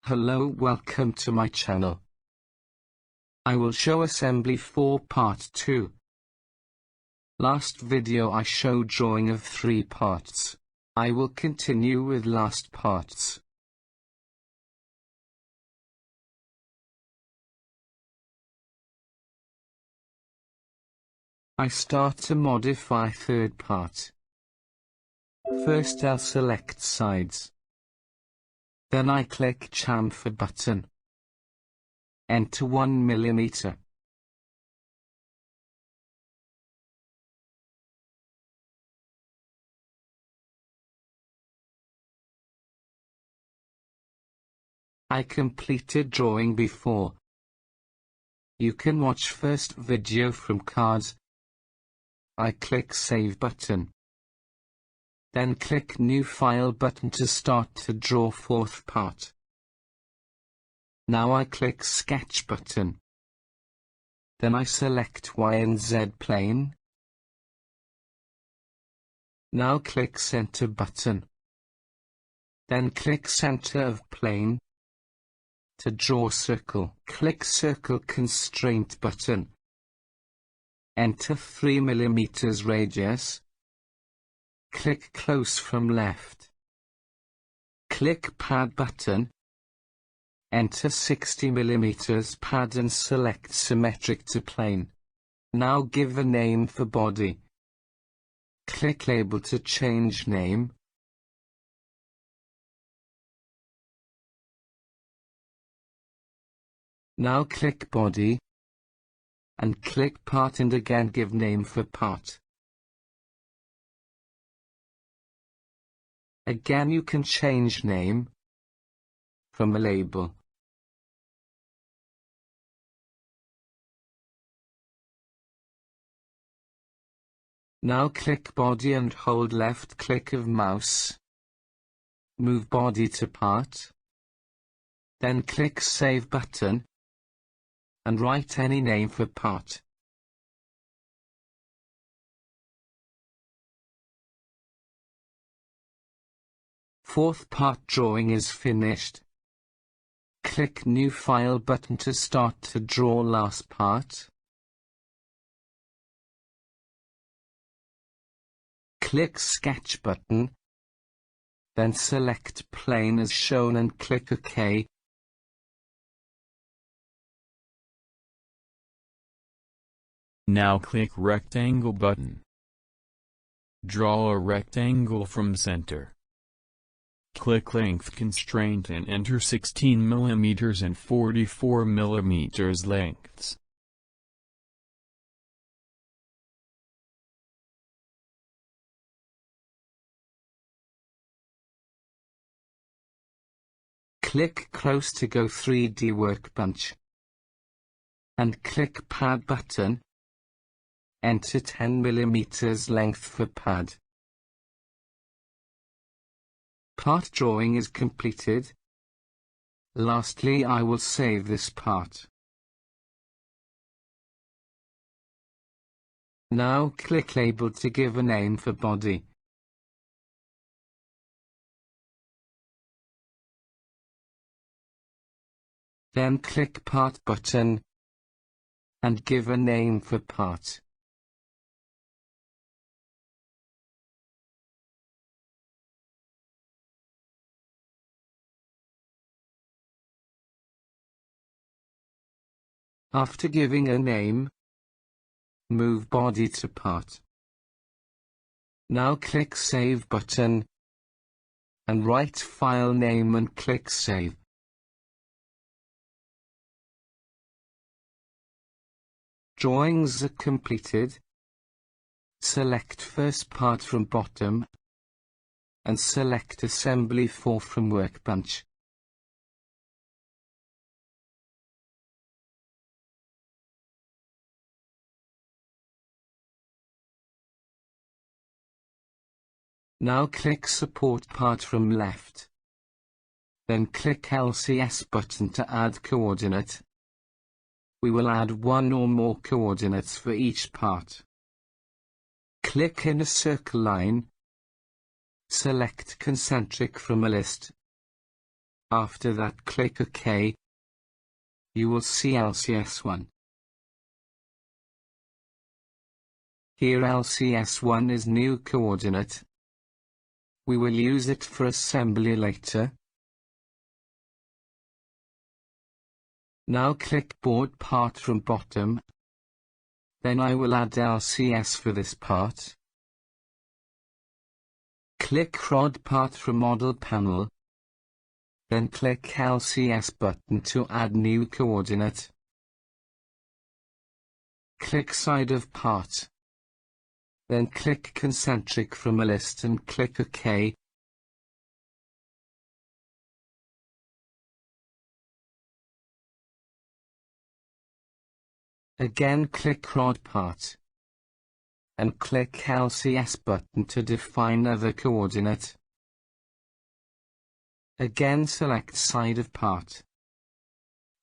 Hello, welcome to my channel. I will show assembly for part 2. Last video I showed drawing of 3 parts. I will continue with last parts. I start to modify third part. First I'll select sides. Then I click chamfer button. Enter 1 mm. I completed drawing before. You can watch first video from cards. I click Save button. Then click New File button to start to draw fourth part. Now I click Sketch button. Then I select Y and Z plane. Now click Center button. Then click Center of plane. To draw circle, click Circle Constraint button. Enter 3 mm radius. Click Close from left. Click Pad button. Enter 60 mm pad and select Symmetric to plane. Now give a name for body. Click Label to change name. Now click Body. And click Part and again give name for part. Again you can change name from a label. Now click Body and hold left click of mouse. Move body to part. Then click Save button. And write any name for part. Fourth part drawing is finished. Click New File button to start to draw last part. Click Sketch button. Then select plane as shown and click OK. Now click Rectangle button. Draw a rectangle from center. Click Length Constraint and enter 16 mm and 44 mm lengths. Click Close to go 3D workbench. And click Pad button. Enter 10 mm length for pad. Part drawing is completed. Lastly, I will save this part. Now click Label to give a name for body. Then click Part button and give a name for part. After giving a name, move body to part. Now click Save button and write file name and click Save. Drawings are completed. Select first part from bottom and select Assembly 4 from workbench. Now click Support part from left. Then click LCS button to add coordinate. We will add one or more coordinates for each part. Click in a circle line. Select concentric from a list. After that, click OK. You will see LCS1. Here LCS1 is new coordinate. We will use it for assembly later. Now click board part from bottom. Then I will add LCS for this part. Click rod part from model panel. Then click LCS button to add new coordinate. Click side of part. Then click concentric from a list and click OK. Again click rod part. And click LCS button to define other coordinate. Again select side of part.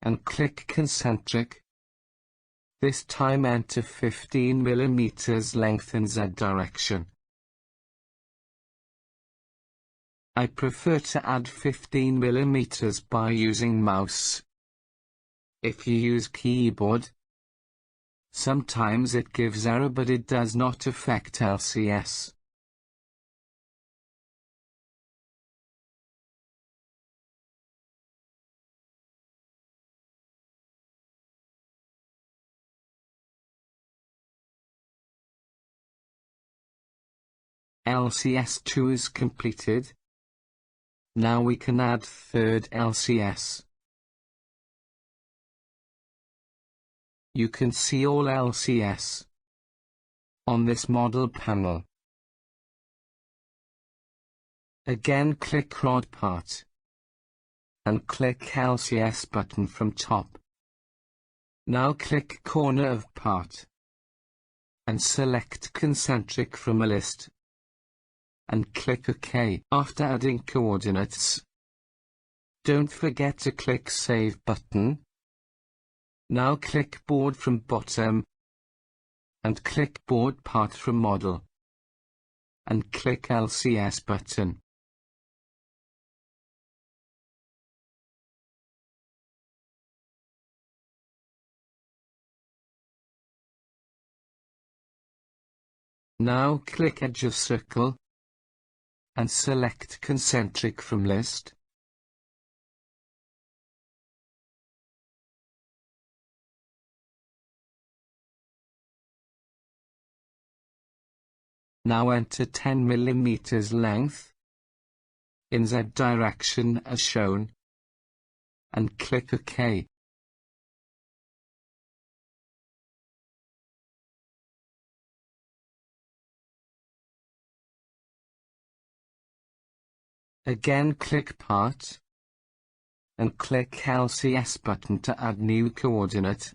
And click concentric. This time enter 15 mm length in Z direction. I prefer to add 15 mm by using mouse. If you use keyboard, sometimes it gives error, but it does not affect LCS. LCS2 is completed. Now we can add third LCS. You can see all LCS on this model panel. Again click rod part. And click LCS button from top. Now click corner of part. And select concentric from a list. And click OK. After adding coordinates, don't forget to click Save button. Now click board from bottom. And click board part from model. And click LCS button. Now click edge of circle. And select concentric from list. Now enter 10 mm length in Z direction as shown, and click OK. Again click part, and click LCS button to add new coordinate,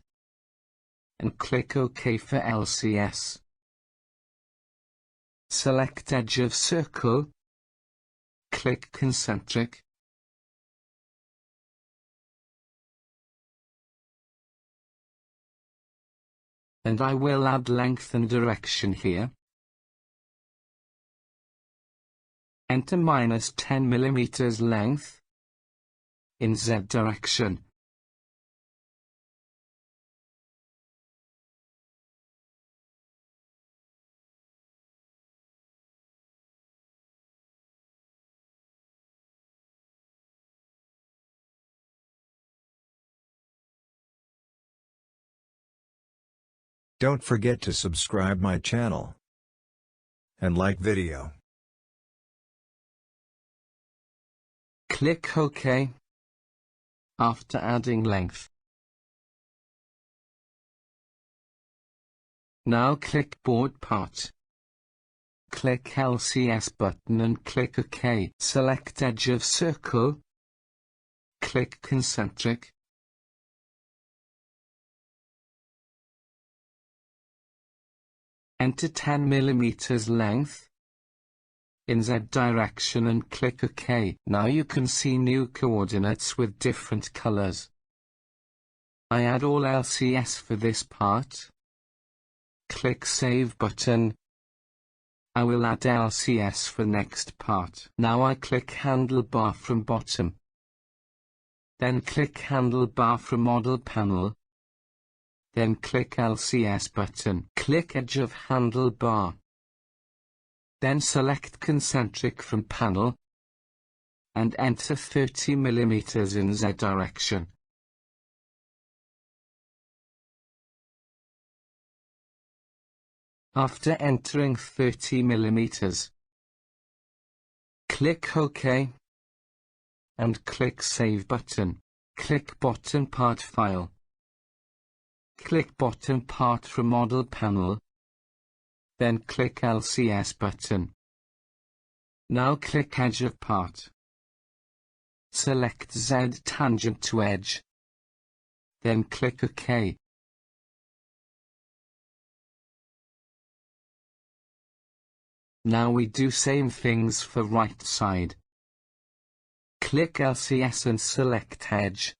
and click OK for LCS. Select edge of circle, click concentric, and I will add length and direction here. Enter -10 mm length in Z direction. Don't forget to subscribe my channel and like video. Click OK. After adding length. Now click board part. Click LCS button and click OK. Select edge of circle. Click concentric. Enter 10 mm length in Z direction and click OK. Now you can see new coordinates with different colors. I add all LCS for this part. Click Save button. I will add LCS for next part. Now I click handlebar from bottom. Then click handlebar from model panel. Then click LCS button. Click edge of handlebar. Then select concentric from panel. And enter 30 mm in Z direction. After entering 30 mm, click OK. And click Save button. Click bottom part file. Click bottom part from model panel. Then click LCS button. Now click edge of part. Select Z tangent to edge. Then click OK. Now we do same things for right side. Click LCS and select edge.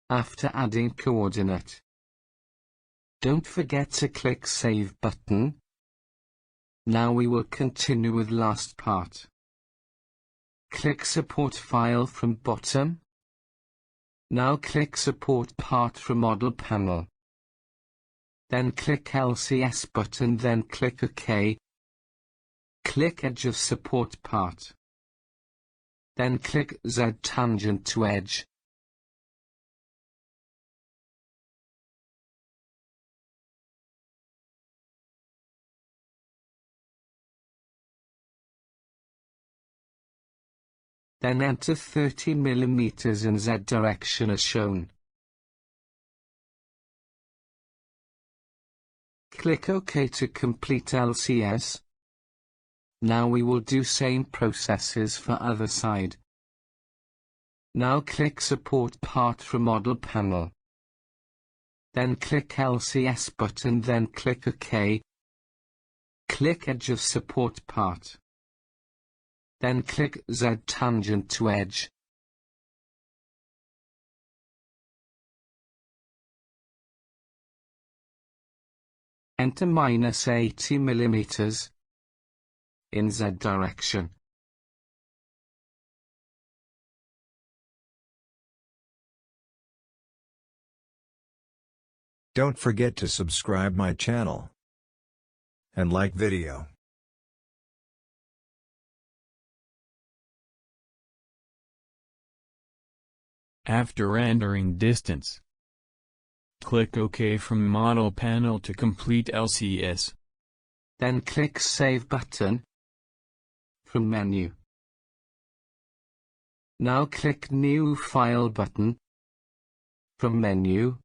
After adding coordinate, don't forget to click Save button. Now we will continue with last part. Click Support File from bottom. Now click Support Part from Model Panel. Then click LCS button, then click OK. Click Edge of Support Part. Then click Z Tangent to Edge. Then enter 30 mm in Z direction as shown. Click OK to complete LCS. Now we will do same processes for other side. Now click Support Part from Model Panel. Then click LCS button, then click OK. Click Edge of Support Part. Then click Z Tangent to Edge. Enter -80 mm in Z direction. Don't forget to subscribe my channel and like video. After entering distance, click OK from model panel to complete LCS. Then click Save button from menu. Now click New File button from menu.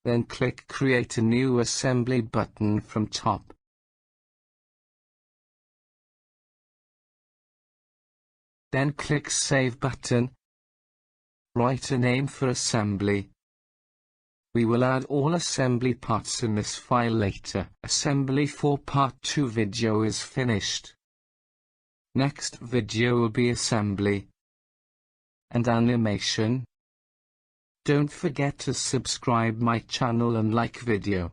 Then click Create a New Assembly button from top. Then click Save button. Write a name for assembly. We will add all assembly parts in this file later. Assembly for part 2 video is finished. Next video will be assembly and animation. Don't forget to subscribe my channel and like video.